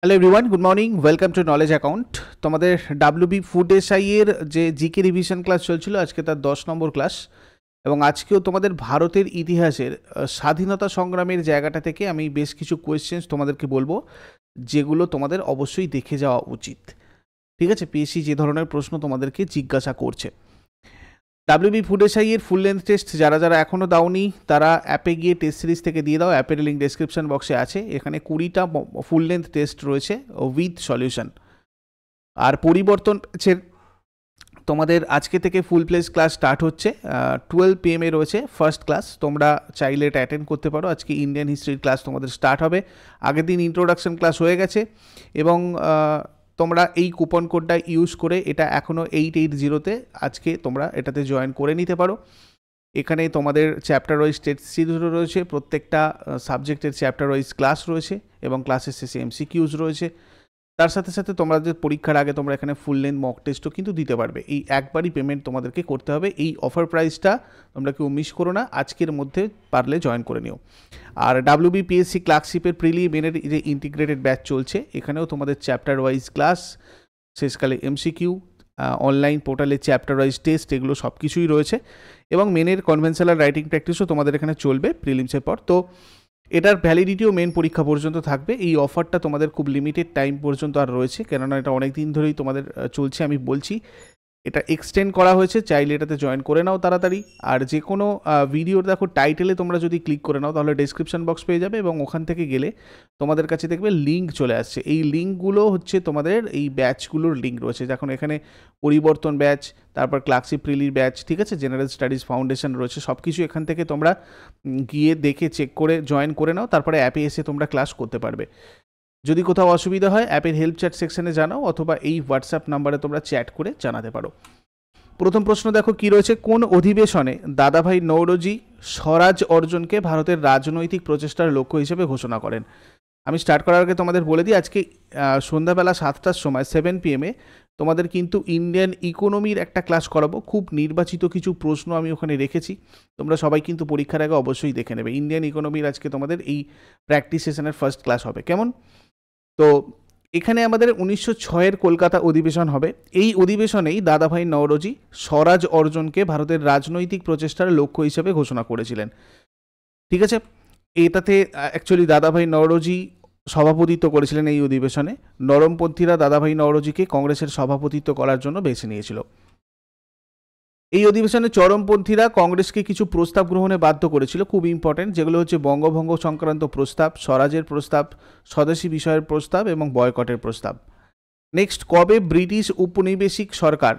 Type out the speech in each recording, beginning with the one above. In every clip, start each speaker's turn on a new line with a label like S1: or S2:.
S1: Hello everyone, good morning, welcome to knowledge account. তোমাদের WB food SI এর যে GK revision class চলছিল, আজকে তার 10 নম্বর ক্লাস। এবং আজকেও তোমাদের ভারতের ইতিহাসের স্বাধীনতা সংগ্রামের জায়গাটা থেকে আমি বেশ কিছু কোয়েশ্চেন্স তোমাদেরকে বলবো, যেগুলো তোমাদের অবশ্যই দেখে যাওয়া উচিত। ঠিক আছে, পিএসসি যে ধরনের প্রশ্ন তোমাদেরকে জিজ্ঞাসা করছে। ডাব্লিউবি ফুড এসআই এর ফুল লেন্থ টেস্ট যারা যারা এখনও দাওনি তারা অ্যাপে গিয়ে টেস্ট সিরিজ থেকে দিয়ে দাও। অ্যাপের লিঙ্ক ডেসক্রিপশন বক্সে আছে। এখানে 20টা ফুল লেন্থ টেস্ট রয়েছে উইথ সলিউশন। আর পরিবর্তন তোমাদের আজকে থেকে ফুল প্লেস ক্লাস স্টার্ট হচ্ছে। 12 PM রয়েছে ফার্স্ট ক্লাস। তোমরা চাইলে এটা অ্যাটেন্ড করতে পারো। আজকে ইন্ডিয়ান হিস্ট্রির ক্লাস তোমাদের স্টার্ট হবে। আগের দিন ইন্ট্রোডাকশন ক্লাস হয়ে গেছে এবং তোমরা এই কুপন কোডটা ইউজ করে এটা এখনও 880-তে আজকে তোমরা এটাতে জয়েন করে নিতে পারো। এখানে তোমাদের চ্যাপ্টার ওয়াইজ টেস্ট সিরিজ রয়েছে, প্রত্যেকটা সাবজেক্টের চ্যাপ্টার ওয়াইজ ক্লাস রয়েছে এবং ক্লাসের শেষে এমসিকিউজ রয়েছে। তার সাথে সাথে তোমাদের পরীক্ষার আগে তোমরা এখানে ফুল লেন্থ মক টেস্টও কিন্তু দিতে পারবে। এই একবারই পেমেন্ট তোমাদেরকে করতে হবে। এই অফার প্রাইসটা তোমরা কেউ মিস করো না, আজকের মধ্যে পারলে জয়েন করে নিও। আর ডাব্লিউবিপিএসসি ক্লার্কশিপের প্রিলিমিনারি যে ইন্টিগ্রেটেড ব্যাচ চলছে, এখানেও তোমাদের চ্যাপ্টার ওয়াইজ ক্লাস, শেষকালে এমসিকিউ, অনলাইন পোর্টালে চ্যাপ্টার ওয়াইজ টেস্ট, এগুলো সব কিছুই রয়েছে। এবং মেনের কনভেনশনাল রাইটিং প্র্যাকটিসও তোমাদের এখানে চলবে প্রিলিমসের পর। তো এটার ভ্যালিডিটিও মেন পরীক্ষা পর্যন্ত থাকবে। এই অফারটা তোমাদের খুব লিমিটেড টাইম পর্যন্ত আর রয়েছে, কেননা এটা অনেক দিন ধরেই তোমাদের চলছে। আমি বলছি এটা এক্সটেন্ড করা হয়েছে, চাইলে এটাতে জয়েন করে নাও তাড়াতাড়ি। আর যে কোনো ভিডিওর দেখো টাইটেলে তোমরা যদি ক্লিক করে নাও তাহলে ডেসক্রিপশন বক্স পেয়ে যাবে এবং ওখান থেকে গেলে তোমাদের কাছে দেখবে লিঙ্ক চলে আসছে। এই লিঙ্কগুলো হচ্ছে তোমাদের এই ব্যাচগুলোর লিঙ্ক রয়েছে। এখন এখানে পরিবর্তন ব্যাচ, তারপর ক্লার্কশিপ প্রিলির ব্যাচ, ঠিক আছে, জেনারেল স্টাডিজ ফাউন্ডেশন রয়েছে, সব কিছু এখান থেকে তোমরা গিয়ে দেখে চেক করে জয়েন করে নাও। তারপরে অ্যাপে এসে তোমরা ক্লাস করতে পারবে। যদি কোথাও অসুবিধা হয় অ্যাপের হেল্প চ্যাট সেকশনে জানাও, অথবা এই হোয়াটসঅ্যাপ নাম্বারে তোমরা চ্যাট করে জানাতে পারো। প্রথম প্রশ্ন দেখো কি রয়েছে। কোন অধিবেশনে দাদাভাই নওরোজি স্বরাজ অর্জনকে ভারতের রাজনৈতিক প্রচেষ্টার লক্ষ্য হিসেবে ঘোষণা করেন? আমি স্টার্ট করার আগে তোমাদের বলে দিই, আজকে সন্ধ্যাবেলা 7টার সময় 7 PM তোমাদের কিন্তু ইন্ডিয়ান ইকোনমির একটা ক্লাস করাবো। খুব নির্বাচিত কিছু প্রশ্ন আমি ওখানে রেখেছি, তোমরা সবাই কিন্তু পরীক্ষার আগে অবশ্যই দেখে নেবে। ইন্ডিয়ান ইকোনমির আজকে তোমাদের এই প্র্যাকটিস সেশনের ফার্স্ট ক্লাস হবে, কেমন? তো এখানে আমাদের 1906-এর কলকাতা অধিবেশন হবে। এই অধিবেশনেই দাদাভাই নওরোজি স্বরাজ অর্জনকে ভারতের রাজনৈতিক প্রচেষ্টার লক্ষ্য হিসেবে ঘোষণা করেছিলেন। ঠিক আছে, এটাতে অ্যাকচুয়ালি দাদাভাই নওরোজি সভাপতিত্ব করেছিলেন এই অধিবেশনে। নরমপন্থীরা দাদাভাই নওরোজিকে কংগ্রেসের সভাপতিত্ব করার জন্য বেছে নিয়েছিল। এই অধিবেশনে চরমপন্থীরা কংগ্রেসকে কিছু প্রস্তাব গ্রহণে বাধ্য করেছিল, খুব ইম্পর্টেন্ট, যেগুলো হচ্ছে বঙ্গভঙ্গ সংক্রান্ত প্রস্তাব, স্বরাজের প্রস্তাব, স্বদেশী বিষয়ের প্রস্তাব এবং বয়কটের প্রস্তাব। নেক্সট, কবে ব্রিটিশ উপনিবেশিক সরকার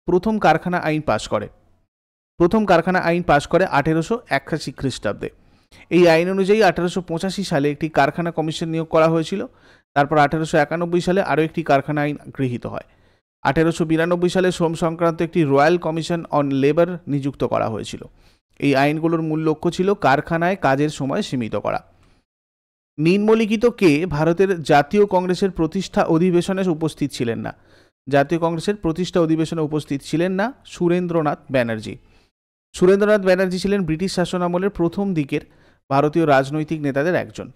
S1: প্রথম কারখানা আইন পাশ করে? প্রথম কারখানা আইন পাশ করে 1881 খ্রিস্টাব্দে। এই আইন অনুযায়ী 1885 সালে একটি কারখানা কমিশন নিয়োগ করা হয়েছিল। তারপর 1891 সালে আরও একটি কারখানা আইন গৃহীত হয়। 1892 সালে শ্রম সংক্রান্ত একটি রয়্যাল কমিশন অন লেবার নিযুক্ত করা হয়েছিল। এই আইনগুলোর মূল লক্ষ্য ছিল কারখানায় কাজের সময় সীমিত করা। নিম্নলিখিত কে ভারতের জাতীয় কংগ্রেসের প্রতিষ্ঠা অধিবেশনে উপস্থিত ছিলেন না? জাতীয় কংগ্রেসের প্রতিষ্ঠা অধিবেশনে উপস্থিত ছিলেন না সুরেন্দ্রনাথ ব্যানার্জি। সুরেন্দ্রনাথ ব্যানার্জি ছিলেন ব্রিটিশ শাসনামলের প্রথম দিকের ভারতীয় রাজনৈতিক নেতাদের একজন।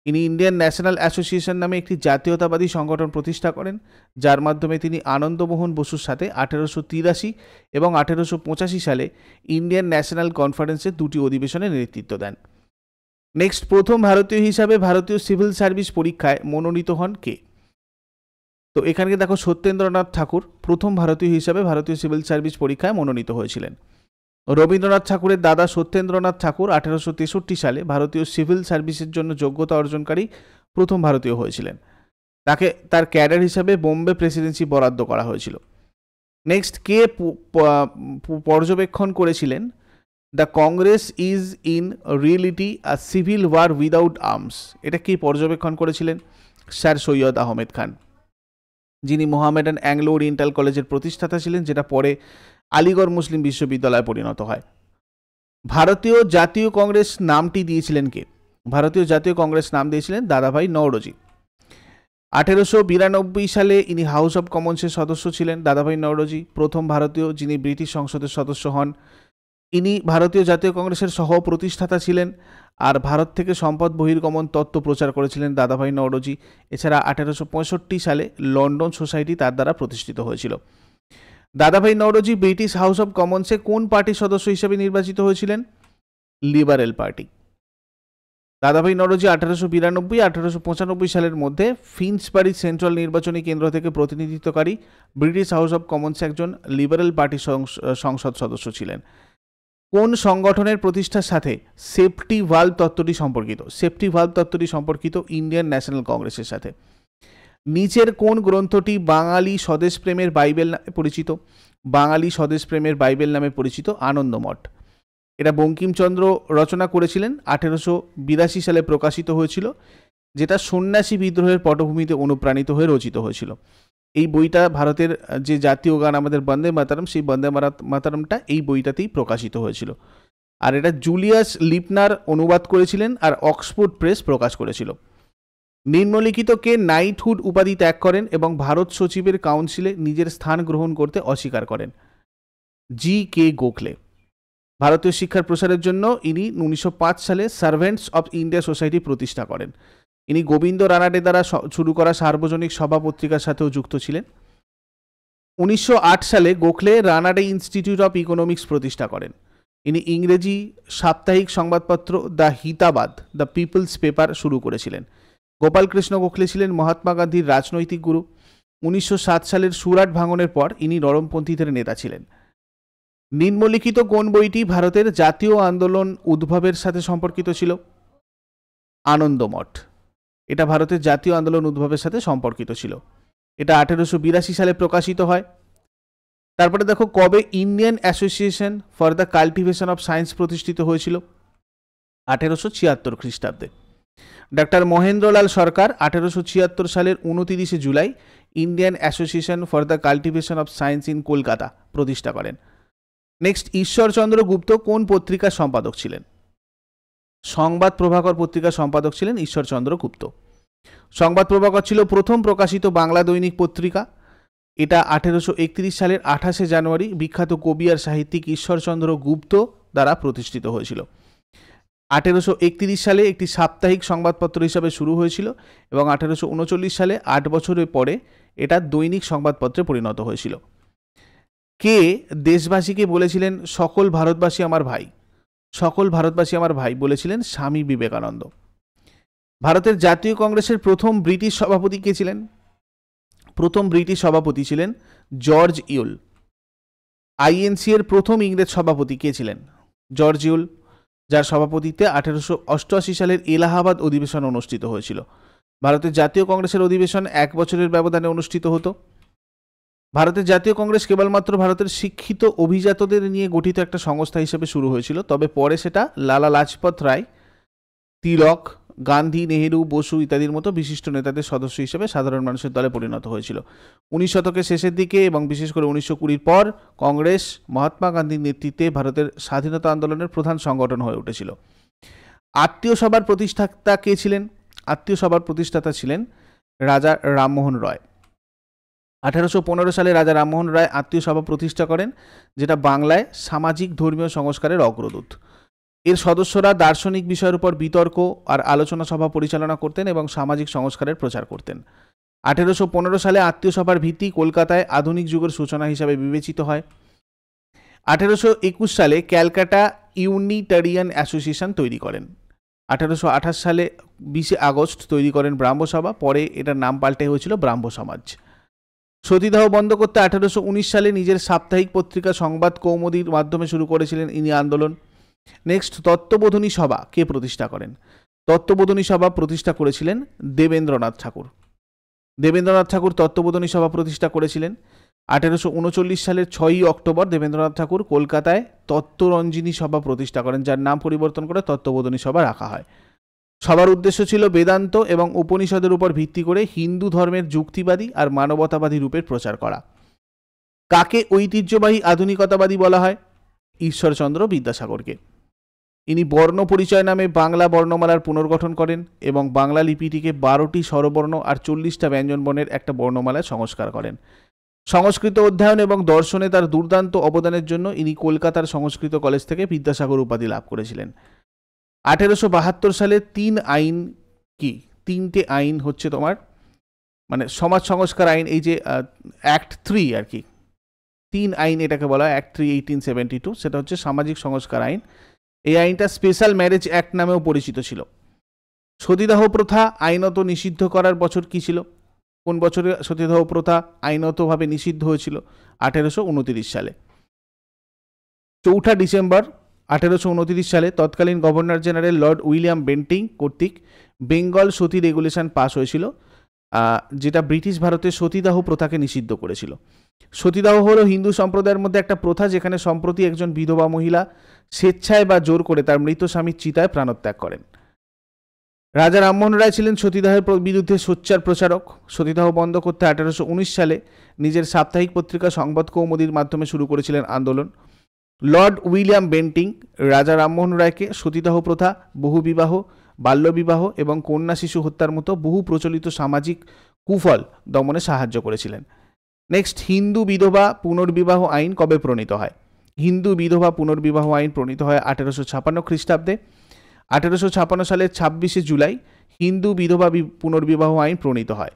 S1: ইনি ইন্ডিয়ান ন্যাশনাল অ্যাসোসিয়েশন নামে একটি জাতীয়তাবাদী সংগঠন প্রতিষ্ঠা করেন, যার মাধ্যমে তিনি আনন্দমোহন বসুর সাথে 1883 এবং 1885 সালে ইন্ডিয়ান ন্যাশনাল কনফারেন্সের দুটি অধিবেশনে নেতৃত্ব দেন। নেক্সট, প্রথম ভারতীয় হিসাবে ভারতীয় সিভিল সার্ভিস পরীক্ষায় মনোনীত হন কে? তো এখানে দেখো সত্যেন্দ্রনাথ ঠাকুর প্রথম ভারতীয় হিসাবে ভারতীয় সিভিল সার্ভিস পরীক্ষায় মনোনীত হয়েছিলেন। রবীন্দ্রনাথ ঠাকুরের দাদা সত্যেন্দ্রনাথ ঠাকুর 1863 সালে ভারতীয় সিভিল সার্ভিসের জন্য যোগ্যতা অর্জনকারী প্রথম ভারতীয় হয়েছিলেন। তাকে তার ক্যাডার হিসাবে বোম্বে প্রেসিডেন্সি বরাদ্দ করা হয়েছিল। নেক্সট, কে পর্যবেক্ষণ করেছিলেন the Congress is in reality a civil war without arms? এটা কি পর্যবেক্ষণ করেছিলেন? স্যার সৈয়দ আহমেদ খান, যিনি মোহামেডান অ্যাংলো ওরিয়েন্টাল কলেজের প্রতিষ্ঠাতা ছিলেন, যেটা পরে আলিগড় মুসলিম বিশ্ববিদ্যালয়ে পরিণত হয়। ভারতীয় জাতীয় কংগ্রেস নামটি দিয়েছিলেন কে? ভারতীয় জাতীয় কংগ্রেস নাম দিয়েছিলেন দাদাভাই নওরোজি। 1892 সালে ইনি হাউস অব কমন্সের সদস্য ছিলেন। দাদাভাই নওরোজি প্রথম ভারতীয় যিনি ব্রিটিশ সংসদের সদস্য হন। ইনি ভারতীয় জাতীয় কংগ্রেসের সহ প্রতিষ্ঠাতা ছিলেন। আর ভারত থেকে সম্পদ বহির্গমন তত্ত্ব প্রচার করেছিলেন দাদাভাই নওরোজি। এছাড়া 1865 সালে লন্ডন সোসাইটি তার দ্বারা প্রতিষ্ঠিত হয়েছিল। দাদাভাই নওরোজি ব্রিটিশ হাউস অব কমন্সে কোন পার্টির সদস্য হিসেবে নির্বাচিত হয়েছিলেন? Liberal party. দাদাভাই নওরোজি 1892-1895 সালের মধ্যে ফিন্সবারি সেন্ট্রাল নির্বাচনী কেন্দ্র থেকে প্রতিনিধিত্বকারী ব্রিটিশ হাউস অব কমন্সে একজন লিবারেল পার্টির সংসদ সদস্য ছিলেন। কোন সংগঠনের প্রতিষ্ঠার সাথে সেফটি ভালভ তত্ত্বটি সম্পর্কিত? সেফটি ভালভ তত্ত্বটি সম্পর্কিত ইন্ডিয়ান ন্যাশনাল কংগ্রেসের সাথে। নিচের কোন গ্রন্থটি বাঙালি স্বদেশ প্রেমের বাইবেল নামে পরিচিত? বাঙালি স্বদেশ প্রেমের বাইবেল নামে পরিচিত আনন্দমঠ। এটা বঙ্কিমচন্দ্র রচনা করেছিলেন, 1882 সালে প্রকাশিত হয়েছিল, যেটা সন্ন্যাসী বিদ্রোহের পটভূমিতে অনুপ্রাণিত হয়ে রচিত হয়েছিল। এই বইটা ভারতের যে জাতীয় গান আমাদের বন্দে মাতারম, সেই বন্দে মাতারমটা এই বইটাতেই প্রকাশিত হয়েছিল। আর এটা জুলিয়াস লিপনার অনুবাদ করেছিলেন আর অক্সফোর্ড প্রেস প্রকাশ করেছিল। নিম্নলিখিত কে নাইটহুড উপাধি ত্যাগ করেন এবং ভারত সচিবের কাউন্সিলে নিজের স্থান গ্রহণ করতে অস্বীকার করেন? জি.কে. গোখলে। ভারতীয় শিক্ষার প্রসারের জন্য ইনি 1905 সালে সার্ভেন্টস অফ ইন্ডিয়া সোসাইটি প্রতিষ্ঠা করেন। ইনি গোবিন্দ রানাডে দ্বারা শুরু করা সার্বজনিক সভা পত্রিকার সাথেও যুক্ত ছিলেন। 1908 সালে Gokhale Ranade institute of economics প্রতিষ্ঠা করেন। ইনি ইংরেজি সাপ্তাহিক সংবাদপত্র দ্য হিতাবাদ, দ্য পিপলস পেপার শুরু করেছিলেন। গোপালকৃষ্ণ গোখলে ছিলেন মহাত্মা গান্ধীর রাজনৈতিক গুরু। 1907 সালের সুরাট ভাঙনের পর ইনি নরমপন্থীদের নেতা ছিলেন। নিম্নলিখিত কোন বইটি ভারতের জাতীয় আন্দোলন উদ্ভবের সাথে সম্পর্কিত ছিল? আনন্দমঠ। এটা ভারতের জাতীয় আন্দোলন উদ্ভবের সাথে সম্পর্কিত ছিল। এটা 1882 সালে প্রকাশিত হয়। তারপরে দেখো, কবে Indian association for the cultivation of science প্রতিষ্ঠিত হয়েছিল? 1876 খ্রিস্টাব্দে। ডক্টর মহেন্দ্রলাল সরকার 1876 সালের 29 July Indian association for the cultivation of science in Kolkata প্রতিষ্ঠা করেন। নেক্সট, ঈশ্বরচন্দ্র গুপ্ত কোন পত্রিকার সম্পাদক ছিলেন? সংবাদ প্রভাকর পত্রিকার সম্পাদক ছিলেন ঈশ্বরচন্দ্র গুপ্ত। সংবাদ প্রভাকর ছিল প্রথম প্রকাশিত বাংলা দৈনিক পত্রিকা। এটা 1831 সালের 28 জানুয়ারি বিখ্যাত কবি আর সাহিত্যিক ঈশ্বরচন্দ্র গুপ্ত দ্বারা প্রতিষ্ঠিত হয়েছিল। 1831 সালে একটি সাপ্তাহিক সংবাদপত্র হিসাবে শুরু হয়েছিল এবং 1839 সালে 8 বছরের পরে এটা দৈনিক সংবাদপত্রে পরিণত হয়েছিল। কে দেশবাসীকে বলেছিলেন সকল ভারতবাসী আমার ভাই? সকল ভারতবাসী আমার ভাই বলেছিলেন স্বামী বিবেকানন্দ। ভারতের জাতীয় কংগ্রেসের প্রথম ব্রিটিশ সভাপতি কে ছিলেন? প্রথম ব্রিটিশ সভাপতি ছিলেন জর্জ ইউল। আইএনসি এর প্রথম ইংরেজ সভাপতি কে ছিলেন? জর্জ ইউল, যার সভাপতিত্বে 1888 সালের এলাহাবাদ অধিবেশন অনুষ্ঠিত হয়েছিল। ভারতের জাতীয় কংগ্রেসের অধিবেশন 1 বছরের ব্যবধানে অনুষ্ঠিত হতো। ভারতের জাতীয় কংগ্রেস কেবলমাত্র ভারতের শিক্ষিত অভিজাতদের নিয়ে গঠিত একটা সংস্থা হিসেবে শুরু হয়েছিল, তবে পরে সেটা লালা লাজপত রায়, তিলক, গান্ধী, নেহেরু, বসু ইত্যাদির মতো বিশিষ্ট নেতাদের সদস্য হিসেবে সাধারণ মানুষের দলে পরিণত হয়েছিল। 19 শতকের শেষের দিকে এবং বিশেষ করে 1920 পর কংগ্রেস মহাত্মা গান্ধীর নেতৃত্বে ভারতের স্বাধীনতা আন্দোলনের প্রধান সংগঠন হয়ে উঠেছিল। আত্মীয় সভার প্রতিষ্ঠাতা কে ছিলেন? আত্মীয় সভার প্রতিষ্ঠাতা ছিলেন রাজা রামমোহন রায়। 1815 সালে রাজা রামমোহন রায় আত্মীয় সভা প্রতিষ্ঠা করেন, যেটা বাংলায় সামাজিক ধর্মীয় সংস্কারের অগ্রদূত। এর সদস্যরা দার্শনিক বিষয়ের উপর বিতর্ক আর আলোচনা সভা পরিচালনা করতেন এবং সামাজিক সংস্কারের প্রচার করতেন। 1815 সালে আত্মীয় সভার ভিত্তি কলকাতায় আধুনিক যুগের সূচনা হিসাবে বিবেচিত হয়। 1821 সালে ক্যালকাটা ইউনিটারিয়ান অ্যাসোসিয়েশন তৈরি করেন। 1828 সালে 20 আগস্ট তৈরি করেন ব্রাহ্মসভা, পরে এটার নাম পাল্টে হয়েছিল ব্রাহ্ম সমাজ। সতীদাহ বন্ধ করতে 1819 সালে নিজের সাপ্তাহিক পত্রিকা সংবাদ কৌমুদীর মাধ্যমে শুরু করেছিলেন ইনি আন্দোলন। নেক্সট, তত্ত্ববোধিনী সভা কে প্রতিষ্ঠা করেন? তত্ত্ববোধিনী সভা প্রতিষ্ঠা করেছিলেন দেবেন্দ্রনাথ ঠাকুর। দেবেন্দ্রনাথ ঠাকুর তত্ত্ববোধিনী সভা প্রতিষ্ঠা করেছিলেন। 1839 সালের 6ই অক্টোবর দেবেন্দ্রনাথ ঠাকুর কলকাতায় তত্ত্বরঞ্জিনী সভা প্রতিষ্ঠা করেন, যার নাম পরিবর্তন করে তত্ত্ববোধিনী সভা রাখা হয়। সবার উদ্দেশ্য ছিল বেদান্ত এবং উপনিষদের উপর ভিত্তি করে হিন্দু ধর্মের যুক্তিবাদী আর মানবতাবাদী রূপের প্রচার করা। কাকে ঐতিহ্যবাহী আধুনিকতাবাদী বলা হয়? ঈশ্বরচন্দ্র বিদ্যাসাগরকে। ইনি বর্ণ পরিচয় নামে বাংলা বর্ণমালার পুনর্গঠন করেন এবং বাংলা লিপিটিকে 12টি স্বরবর্ণ আর 40টা ব্যঞ্জনবর্ণের একটা বর্ণমালায় সংস্কার করেন। সংস্কৃত অধ্যয়ন এবং দর্শনে তার দুর্দান্ত অবদানের জন্য ইনি কলকাতার সংস্কৃত কলেজ থেকে বিদ্যাসাগর উপাধি লাভ করেছিলেন। 1872 সালে 3 আইন কি, 3টে আইন হচ্ছে তোমার মানে সমাজ সংস্কার আইন, এই যে অ্যাক্ট 3 আর কি, 3 আইন এটাকে বলা হয়, অ্যাক্ট 3 1872, সেটা হচ্ছে সামাজিক সংস্কার আইন। এই আইনটা স্পেশাল ম্যারেজ অ্যাক্ট নামেও পরিচিত ছিল। সতীদাহ প্রথা আইনত নিষিদ্ধ করার বছর কি ছিল? কোন বছরে সতীদাহ প্রথা আইনতভাবে নিষিদ্ধ হয়েছিল? 1829 সালে। 4 ডিসেম্বর 1829 সালে তৎকালীন governor general Lord William Bentinck কর্তৃক বেঙ্গল সতী রেগুলেশন পাস হয়েছিল, যেটা ব্রিটিশ ভারতে সতীদাহ প্রথাকে নিষিদ্ধ করেছিল। সতীদাহ হলো হিন্দু সম্প্রদায়ের মধ্যে একটা প্রথা যেখানে সম্প্রতি একজন বিধবা মহিলা স্বেচ্ছায় বা জোর করে তার মৃত স্বামীর চিতায় প্রাণত্যাগ করেন। রাজা রামমোহন রায় ছিলেন সতীদাহের বিরুদ্ধে সোচ্চার প্রচারক। সতীদাহ বন্ধ করতে 1819 সালে নিজের সাপ্তাহিক পত্রিকা সংবাদ কৌমুদীর মাধ্যমে শুরু করেছিলেন আন্দোলন। লর্ড উইলিয়াম বেন্টিং রাজা রামমোহন রায়কে সতীদাহ প্রথা, বহুবিবাহ, বাল্যবিবাহ এবং কন্যা শিশু হত্যার মতো বহু প্রচলিত সামাজিক কুফল দমনে সাহায্য করেছিলেন। নেক্সট, হিন্দু বিধবা পুনর্বিবাহ আইন কবে প্রণীত হয়? হিন্দু বিধবা পুনর্বিবাহ আইন প্রণীত হয় 1856 খ্রিস্টাব্দে। 1856 সালের 26শে জুলাই হিন্দু বিধবা পুনর্বিবাহ আইন প্রণীত হয়।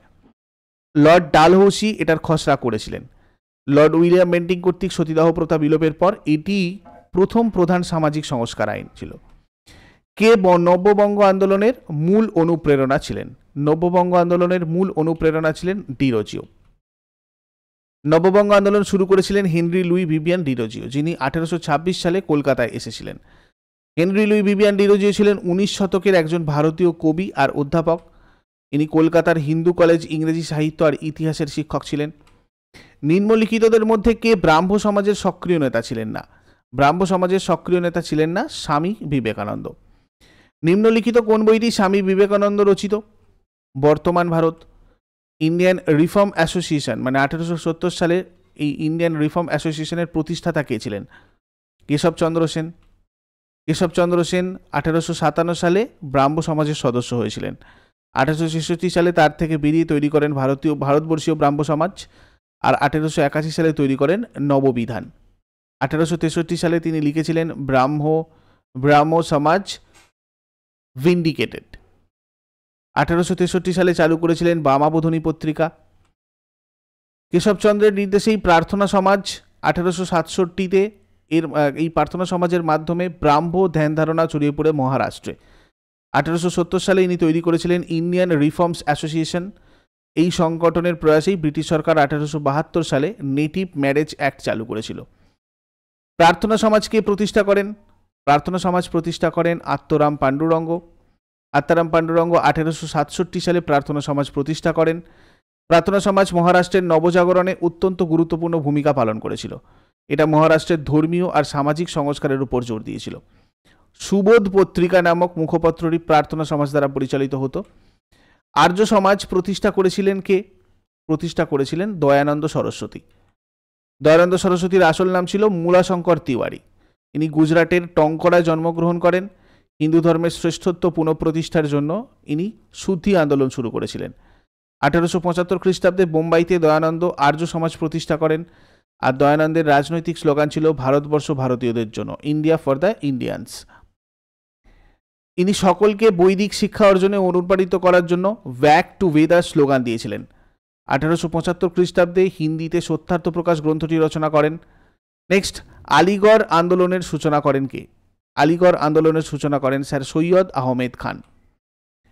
S1: লর্ড ডালহৌসি এটার খসড়া করেছিলেন। লর্ড উইলিয়াম বেন্টিং কর্তৃক সতীদাহ প্রথা বিলোপের পর এটি প্রথম প্রধান সামাজিক সংস্কার আইন ছিল। কে নব্যবঙ্গ আন্দোলনের মূল অনুপ্রেরণা ছিলেন? নব্যবঙ্গ আন্দোলনের মূল অনুপ্রেরণা ছিলেন ডিরোজিও। নববঙ্গ আন্দোলন শুরু করেছিলেন হেনরি লুই ভিভিয়ান ডিরোজিও, যিনি 1826 সালে কলকাতায় এসেছিলেন। হেনরি লুই ভিভিয়ান ডিরোজিও ছিলেন 19 শতকের একজন ভারতীয় কবি আর অধ্যাপক। ইনি কলকাতার হিন্দু কলেজ ইংরেজি সাহিত্য আর ইতিহাসের শিক্ষক ছিলেন। নিম্নলিখিতদের মধ্যে কে ব্রাহ্ম সমাজের সক্রিয় নেতা ছিলেন না? ব্রাহ্ম সমাজের সক্রিয় নেতা ছিলেন না স্বামী বিবেকানন্দ। নিম্নলিখিত কোন বইটি স্বামী বিবেকানন্দ রচিত? বর্তমান ভারত। ইন্ডিয়ান রিফর্ম অ্যাসোসিয়েশন, মানে 1870 সালে এই ইন্ডিয়ান রিফর্ম অ্যাসোসিয়েশনের প্রতিষ্ঠাতা কে ছিলেন? কেশবচন্দ্র সেন। কেশবচন্দ্র সেন 1857 সালে ব্রাহ্ম সমাজের সদস্য হয়েছিলেন। 1866 সালে তার থেকে বেরিয়ে তৈরি করেন ভারতবর্ষীয় ব্রাহ্ম সমাজ, আর 1881 সালে তৈরি করেন নববিধান। 1863 সালে তিনি লিখেছিলেন ব্রাহ্ম সমাজ ভিন্ডিকেটেড। 1863 সালে চালু করেছিলেন বামাবোধনী পত্রিকা। কেশবচন্দ্রের নির্দেশেই প্রার্থনা সমাজ 1867-তে এই প্রার্থনা সমাজের মাধ্যমে ব্রাহ্ম ধ্যান ধারণা ছড়িয়ে পড়ে মহারাষ্ট্রে। 1870 সালে ইনি তৈরি করেছিলেন ইন্ডিয়ান রিফর্মস অ্যাসোসিয়েশন। এই সংগঠনের প্রয়াসেই ব্রিটিশ সরকার 1872 সালে নেটিভ ম্যারেজ অ্যাক্ট চালু করেছিল। প্রার্থনা সমাজকে প্রতিষ্ঠা করেন? প্রার্থনা সমাজ প্রতিষ্ঠা করেন আত্মারাম পাণ্ডুরঙ্গ। আত্মারাম পাণ্ডুরঙ্গ 1867 সালে প্রার্থনা সমাজ প্রতিষ্ঠা করেন। প্রার্থনা সমাজ মহারাষ্ট্রের নবজাগরণে অত্যন্ত গুরুত্বপূর্ণ ভূমিকা পালন করেছিল। এটা মহারাষ্ট্রের ধর্মীয় আর সামাজিক সংস্কারের উপর জোর দিয়েছিল। সুবোধ পত্রিকা নামক মুখপত্রটি প্রার্থনা সমাজ দ্বারা পরিচালিত হতো। আর্য সমাজ প্রতিষ্ঠা করেছিলেন কে? প্রতিষ্ঠা করেছিলেন দয়ানন্দ সরস্বতী। দয়ানন্দ সরস্বতীর আসল নাম ছিল মূলাশঙ্কর তিওয়ারি। তিনি গুজরাটের টঙ্করায় জন্মগ্রহণ করেন। হিন্দু ধর্মের শ্রেষ্ঠত্ব পুনঃপ্রতিষ্ঠার জন্য ইনি শুদ্ধি আন্দোলন শুরু করেছিলেন। 1875 খ্রিস্টাব্দে বোম্বাইতে দয়ানন্দ আর্য সমাজ প্রতিষ্ঠা করেন। আর দয়ানন্দের রাজনৈতিক স্লোগান ছিল ভারতবর্ষ ভারতীয়দের জন্য, ইন্ডিয়া ফর দ্য ইন্ডিয়ানস। ইনি সকলকে বৈদিক শিক্ষা অর্জনে অনুপ্রাণিত করার জন্য ব্যাক টু বেদাস স্লোগান দিয়েছিলেন। 1875 খ্রিস্টাব্দে হিন্দিতে সত্যার্থ প্রকাশ গ্রন্থটি রচনা করেন। নেক্সট, আলিগড় আন্দোলনের সূচনা করেন কে? আলিগড় আন্দোলনের সূচনা করেন স্যার সৈয়দ আহমেদ খান।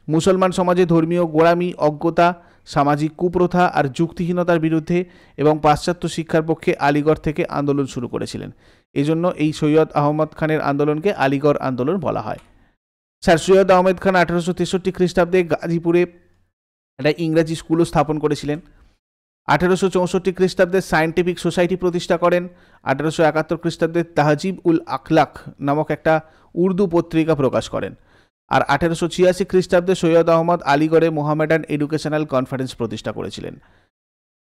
S1: মুসলমান সমাজে ধর্মীয় গোড়ামি, অজ্ঞতা, সামাজিক কুপ্রথা আর যুক্তিহীনতার বিরুদ্ধে এবং পাশ্চাত্য শিক্ষার পক্ষে আলিগড় থেকে আন্দোলন শুরু করেছিলেন। এজন্য এই সৈয়দ আহমদ খানের আন্দোলনকে আলিগড় আন্দোলন বলা হয়। স্যার সৈয়দ আহমেদ খান 1863 খ্রিস্টাব্দে গাজীপুরে একটা ইংরাজি স্কুলও স্থাপন করেছিলেন। 1864 খ্রিস্টাব্দে সায়েন্টিফিক সোসাইটি প্রতিষ্ঠা করেন। 1871 খ্রিস্টাব্দে তাহজিব উল আখলাক নামক একটা উর্দু পত্রিকা প্রকাশ করেন। আর 1886 খ্রিস্টাব্দে সৈয়দ আহমদ আলিগড়ে মোহামেডান এডুকেশনাল কনফারেন্স প্রতিষ্ঠা করেছিলেন।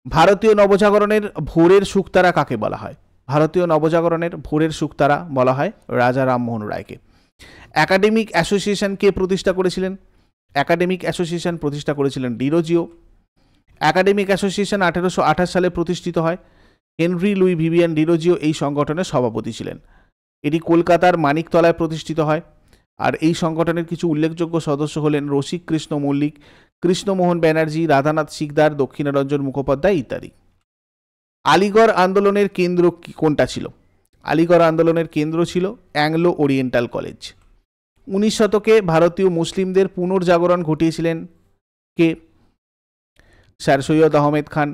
S1: ভারতীয় নবজাগরণের ভোরের শুকতারা কাকে বলা হয়? ভারতীয় নবজাগরণের ভোরের শুকতারা বলা হয় রাজা রামমোহন রায়কে। একাডেমিক অ্যাসোসিয়েশন কে প্রতিষ্ঠা করেছিলেন? একাডেমিক অ্যাসোসিয়েশন প্রতিষ্ঠা করেছিলেন ডিরোজিও। একাডেমিক অ্যাসোসিয়েশন 1828 সালে প্রতিষ্ঠিত হয়। হেনরি লুই ভিভিয়ান ডিরোজিও এই সংগঠনের সভাপতি ছিলেন। এটি কলকাতার মানিকতলায় প্রতিষ্ঠিত হয়। আর এই সংগঠনের কিছু উল্লেখযোগ্য সদস্য হলেন রসিক কৃষ্ণ মল্লিক, কৃষ্ণমোহন ব্যানার্জি, রাধানাথ সিকদার, দক্ষিণারঞ্জন মুখোপাধ্যায় ইত্যাদি। আলিগড় আন্দোলনের কেন্দ্র কোনটা ছিল? আলিগড় আন্দোলনের কেন্দ্র ছিল অ্যাংলো ওরিয়েন্টাল কলেজ। 19 শতকে ভারতীয় মুসলিমদের পুনর্জাগরণ ঘটিয়েছিলেন কে? স্যার সৈয়দ আহমেদ খান।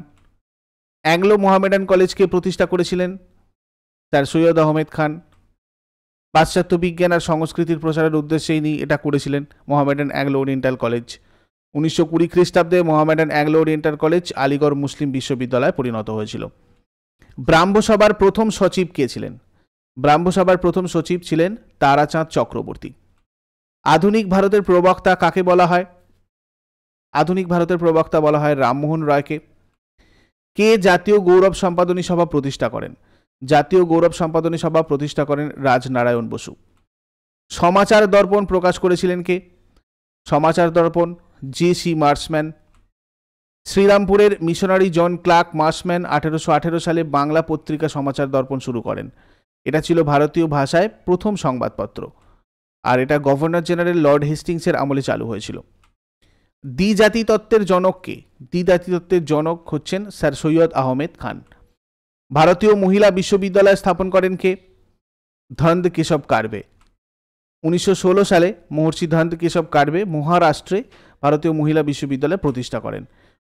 S1: অ্যাংলো মোহামেডান কলেজকে প্রতিষ্ঠা করেছিলেন স্যার সৈয়দ আহমেদ খান। পাশ্চাত্য বিজ্ঞান আর সংস্কৃতির প্রচারের উদ্দেশ্যে ইনি এটা করেছিলেন, মোহামেডান অ্যাংলো ওরিয়েন্টাল কলেজ। 1920 খ্রিস্টাব্দে Mohammedan Anglo Oriental College Aligarh Muslim বিশ্ববিদ্যালয়ে পরিণত হয়েছিল। ব্রাহ্মসভার প্রথম সচিব কে ছিলেন? ব্রাহ্মসভার প্রথম সচিব ছিলেন তারাচাঁদ চক্রবর্তী। আধুনিক ভারতের প্রবক্তা কাকে বলা হয়? আধুনিক ভারতের প্রবক্তা বলা হয় রামমোহন রায়কে। কে জাতীয় গৌরব সম্পাদনী সভা প্রতিষ্ঠা করেন? জাতীয় গৌরব সম্পাদনী সভা প্রতিষ্ঠা করেন রাজনারায়ণ বসু। সমাচার দর্পণ প্রকাশ করেছিলেন কে? সমাচার দর্পণ J.C. মার্সম্যান। শ্রীরামপুরের মিশনারি জন ক্লার্ক মার্সম্যান 1818 সালে বাংলা পত্রিকা সমাচার দর্পণ শুরু করেন। এটা ছিল ভারতীয় ভাষায় প্রথম সংবাদপত্র, আর এটা গভর্নর জেনারেল লর্ড হেস্টিংসের আমলে চালু হয়েছিল। দ্বিজাতি তত্ত্বের জনক কে? দ্বিজাতি তত্ত্বের জনক হচ্ছেন স্যার সৈয়দ আহমেদ খান। ভারতীয় মহিলা বিশ্ববিদ্যালয় স্থাপন করেন কে? ধন্দ কেশব কার্বে। 1916 সালে মহর্ষি ধন্দ কেশব কার্বে মহারাষ্ট্রে ভারতীয় মহিলা বিশ্ববিদ্যালয় প্রতিষ্ঠা করেন।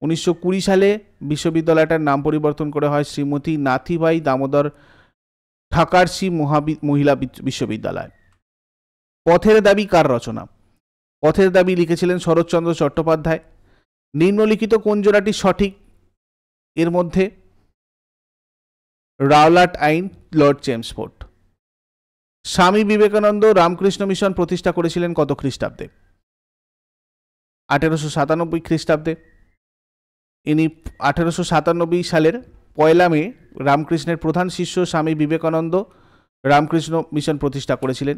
S1: 1920 সালে বিশ্ববিদ্যালয়টার নাম পরিবর্তন করা হয় শ্রীমতী নাথিবাই দামোদর ঠাকারসি মহিলা বিশ্ববিদ্যালয়। পথের দাবি কার রচনা? পথের দাবি লিখেছিলেন শরৎচন্দ্র চট্টোপাধ্যায়। নিম্নলিখিত কোন জোড়াটি সঠিক? এর মধ্যে রাওলাট আইন, Lord Chelmsford. Swami Vivekananda Ramakrishna mission প্রতিষ্ঠা করেছিলেন কত খ্রিস্টাব্দে? 1897 খ্রিস্টাব্দে। ইনি 1897 সালের 1 মে রামকৃষ্ণের প্রধান শিষ্য স্বামী বিবেকানন্দ রামকৃষ্ণ মিশন প্রতিষ্ঠা করেছিলেন।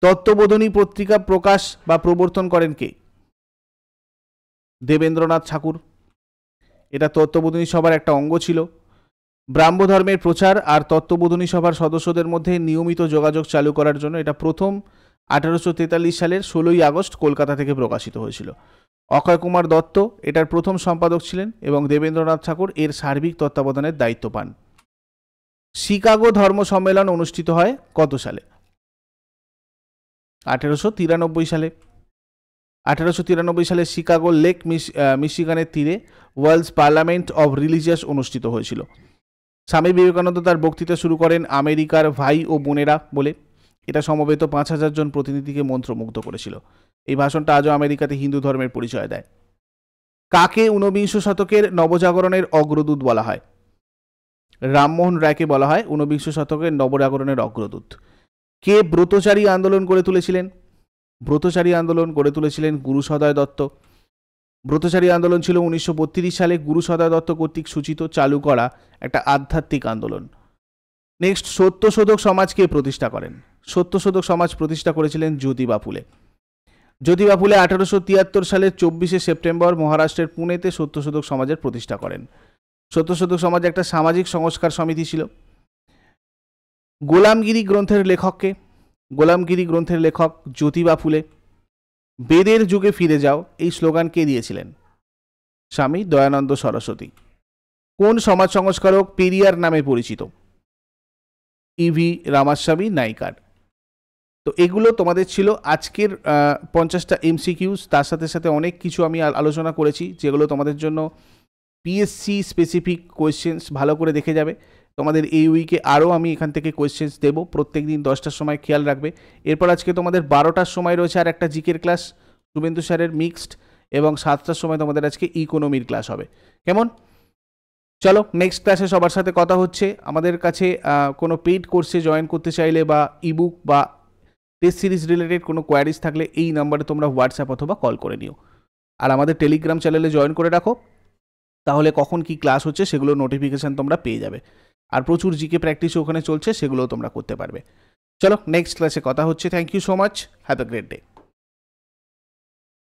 S1: তত্ত্ববোধিনী পত্রিকা প্রকাশ বা প্রবর্তন করেন কে? দেবেন্দ্রনাথ ঠাকুর। এটা তত্ত্ববোধিনী সভার একটা অঙ্গ ছিল। ব্রাহ্ম ধর্মের প্রচার আর তত্ত্ববোধিনী সভার সদস্যদের মধ্যে নিয়মিত যোগাযোগ চালু করার জন্য এটা প্রথম 1843 সালের 16 আগস্ট কলকাতা থেকে প্রকাশিত হয়েছিল। অক্ষয় কুমার দত্ত এটার প্রথম সম্পাদক ছিলেন এবং দেবেন্দ্রনাথ ঠাকুর এর সার্বিক তত্ত্বাবধানের দায়িত্ব পান। শিকাগো ধর্ম সম্মেলন অনুষ্ঠিত হয় কত সালে? 1893 সালে। 1893 সালে শিকাগো লেক মিশিগানের তীরে ওয়ার্ল্ডস পার্লামেন্ট অব রিলিজিয়াস অনুষ্ঠিত হয়েছিল। স্বামী বিবেকানন্দ তার বক্তৃতা শুরু করেন আমেরিকার ভাই ও বোনেরা বলে। এটা সমবেত 5000 জন প্রতিনিধিকে মন্ত্রমুগ্ধ করেছিল। এই ভাষণটা আজও আমেরিকাতে হিন্দু ধর্মের পরিচয় দেয়। কাকে 19বিংশ শতকের নবজাগরণের অগ্রদূত বলা হয়? রামমোহন রায়কে বলা হয় 19বিংশ শতকের নবজাগরণের অগ্রদূত। কে ব্রতচারী আন্দোলন গড়ে তুলেছিলেন? ব্রতচারী আন্দোলন গড়ে তুলেছিলেন গুরু সদয় দত্ত। ব্রতচারী আন্দোলন ছিল 1932 সালে গুরু সদয় দত্ত কর্তৃক সূচিত চালু করা একটা আধ্যাত্মিক আন্দোলন। নেক্সট, সত্যশোধক সমাজ কে প্রতিষ্ঠা করেন? সত্যশোধক সমাজ প্রতিষ্ঠা করেছিলেন জ্যোতিবা ফুলে। জ্যোতিবা ফুলে 1873 সালের 24শে সেপ্টেম্বর মহারাষ্ট্রের পুনেতে সত্যশোধক সমাজের প্রতিষ্ঠা করেন। সত্যশোধক সমাজ একটা সামাজিক সংস্কার সমিতি ছিল। গোলামগিরি গ্রন্থের লেখককে? গোলামগিরি গ্রন্থের লেখক জ্যোতিবা ফুলে। বেদের যুগে ফিরে যাও এই স্লোগান কে দিয়েছিলেন? স্বামী দয়ানন্দ সরস্বতী। কোন সমাজ সংস্কারক পেরিয়ার নামে পরিচিত? ইভি রামাস্বামী নাইকার। তো এগুলো তোমাদের ছিল আজকের 50টা এমসিকিউস। তার সাথে সাথে অনেক কিছু আমি আলোচনা করেছি যেগুলো তোমাদের জন্য পিএসসি স্পেসিফিক কোয়েশ্চেন্স। ভালো করে দেখে যাবে। তোমাদের এই উইকে আরও আমি এখান থেকে কোয়েশ্চেন্স দেবো প্রত্যেক দিন 10টার সময়, খেয়াল রাখবে। এরপর আজকে তোমাদের 12টার সময় রয়েছে আর একটা জিকের ক্লাস শুভেন্দু স্যারের মিক্সড, এবং 7টার সময় তোমাদের আজকে ইকোনমির ক্লাস হবে। কেমন? চলো নেক্সট ক্লাসে সবার সাথে কথা হচ্ছে। আমাদের কাছে কোনো পেইড কোর্সে জয়েন করতে চাইলে বা ইবুক বা টেস্ট সিরিজ রিলেটেড কোনো কোয়ারিজ থাকলে এই নাম্বারে তোমরা হোয়াটসঅ্যাপ অথবা কল করে নিও। আর আমাদের টেলিগ্রাম চ্যানেলে জয়েন করে রাখো, তাহলে কখন কি ক্লাস হচ্ছে সেগুলো নোটিফিকেশান তোমরা পেয়ে যাবে। আর প্রচুর জিকে প্র্যাকটিসও ওখানে চলছে, সেগুলোও তোমরা করতে পারবে। চলো নেক্সট ক্লাসে কথা হচ্ছে। Thank you so much, have a great day.